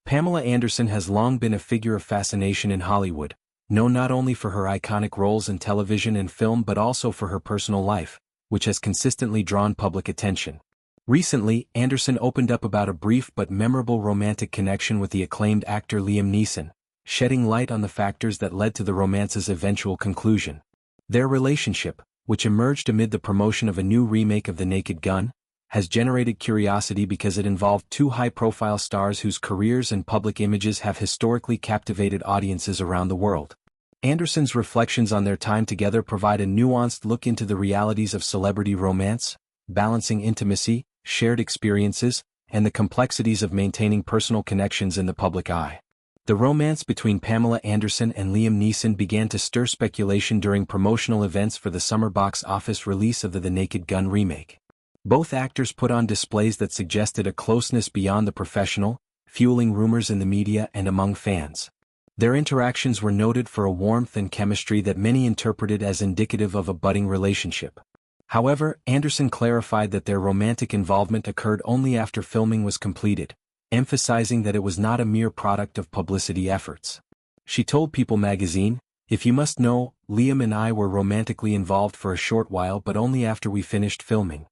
Pamela Anderson has long been a figure of fascination in Hollywood, known not only for her iconic roles in television and film but also for her personal life, which has consistently drawn public attention. Recently, Anderson opened up about a brief but memorable romantic connection with the acclaimed actor Liam Neeson, shedding light on the factors that led to the romance's eventual conclusion. Their relationship, which emerged amid the promotion of a new remake of The Naked Gun, has generated curiosity because it involved two high-profile stars whose careers and public images have historically captivated audiences around the world. Anderson's reflections on their time together provide a nuanced look into the realities of celebrity romance, balancing intimacy, shared experiences, and the complexities of maintaining personal connections in the public eye. The romance between Pamela Anderson and Liam Neeson began to stir speculation during promotional events for the summer box office release of the Naked Gun remake. Both actors put on displays that suggested a closeness beyond the professional, fueling rumors in the media and among fans. Their interactions were noted for a warmth and chemistry that many interpreted as indicative of a budding relationship. However, Anderson clarified that their romantic involvement occurred only after filming was completed, emphasizing that it was not a mere product of publicity efforts. She told People magazine, "If you must know, Liam and I were romantically involved for a short while but only after we finished filming."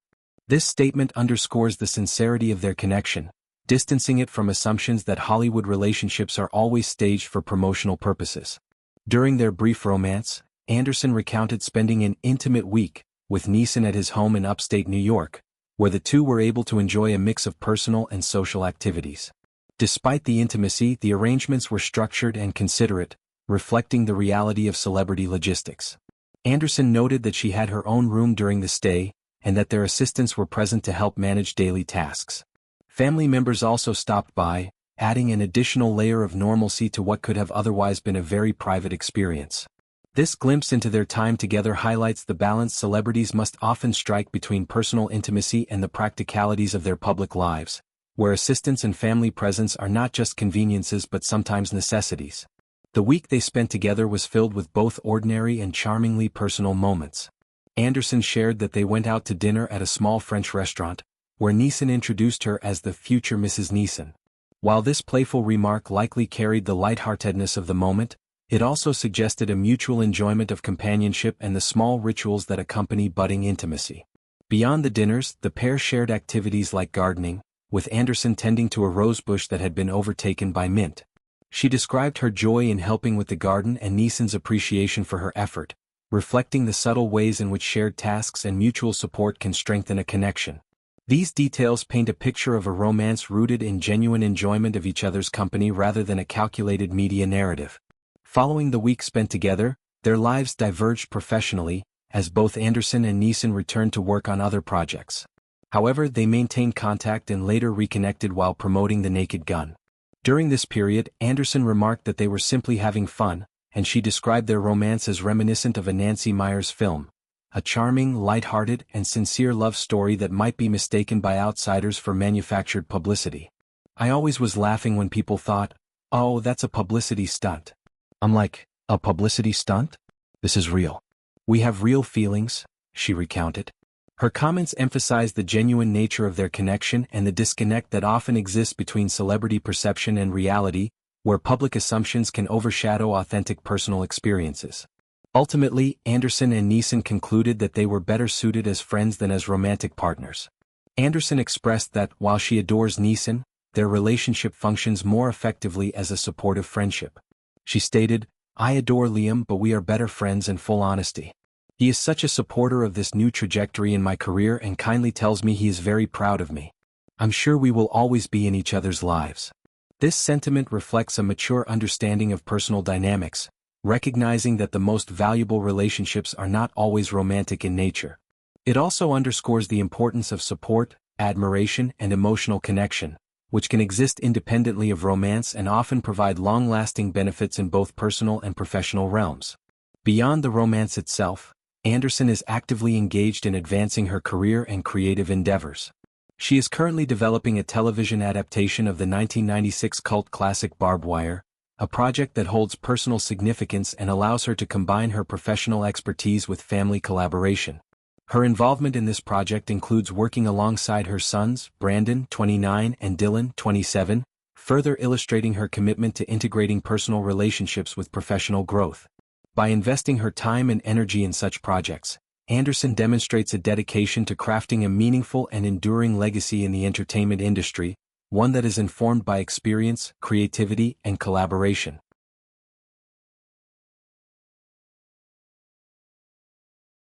This statement underscores the sincerity of their connection, distancing it from assumptions that Hollywood relationships are always staged for promotional purposes. During their brief romance, Anderson recounted spending an intimate week with Neeson at his home in upstate New York, where the two were able to enjoy a mix of personal and social activities. Despite the intimacy, the arrangements were structured and considerate, reflecting the reality of celebrity logistics. Anderson noted that she had her own room during the stay, and that their assistants were present to help manage daily tasks. Family members also stopped by, adding an additional layer of normalcy to what could have otherwise been a very private experience. This glimpse into their time together highlights the balance celebrities must often strike between personal intimacy and the practicalities of their public lives, where assistance and family presence are not just conveniences but sometimes necessities. The week they spent together was filled with both ordinary and charmingly personal moments. Anderson shared that they went out to dinner at a small French restaurant, where Neeson introduced her as the future Mrs. Neeson. While this playful remark likely carried the lightheartedness of the moment, it also suggested a mutual enjoyment of companionship and the small rituals that accompany budding intimacy. Beyond the dinners, the pair shared activities like gardening, with Anderson tending to a rosebush that had been overtaken by mint. She described her joy in helping with the garden and Neeson's appreciation for her effort, reflecting the subtle ways in which shared tasks and mutual support can strengthen a connection. These details paint a picture of a romance rooted in genuine enjoyment of each other's company rather than a calculated media narrative. Following the week spent together, their lives diverged professionally, as both Anderson and Neeson returned to work on other projects. However, they maintained contact and later reconnected while promoting The Naked Gun. During this period, Anderson remarked that they were simply having fun, and she described their romance as reminiscent of a Nancy Meyers film, a charming, light-hearted, and sincere love story that might be mistaken by outsiders for manufactured publicity. "I always was laughing when people thought, 'Oh, that's a publicity stunt.' I'm like, 'A publicity stunt? This is real. We have real feelings,'" she recounted. Her comments emphasized the genuine nature of their connection and the disconnect that often exists between celebrity perception and reality, where public assumptions can overshadow authentic personal experiences. Ultimately, Anderson and Neeson concluded that they were better suited as friends than as romantic partners. Anderson expressed that, while she adores Neeson, their relationship functions more effectively as a supportive friendship. She stated, "I adore Liam, but we are better friends in full honesty. He is such a supporter of this new trajectory in my career and kindly tells me he is very proud of me. I'm sure we will always be in each other's lives." This sentiment reflects a mature understanding of personal dynamics, recognizing that the most valuable relationships are not always romantic in nature. It also underscores the importance of support, admiration, and emotional connection, which can exist independently of romance and often provide long-lasting benefits in both personal and professional realms. Beyond the romance itself, Anderson is actively engaged in advancing her career and creative endeavors. She is currently developing a television adaptation of the 1996 cult classic Barbed Wire, a project that holds personal significance and allows her to combine her professional expertise with family collaboration. Her involvement in this project includes working alongside her sons, Brandon, 29, and Dylan, 27, further illustrating her commitment to integrating personal relationships with professional growth. By investing her time and energy in such projects, Anderson demonstrates a dedication to crafting a meaningful and enduring legacy in the entertainment industry, one that is informed by experience, creativity, and collaboration.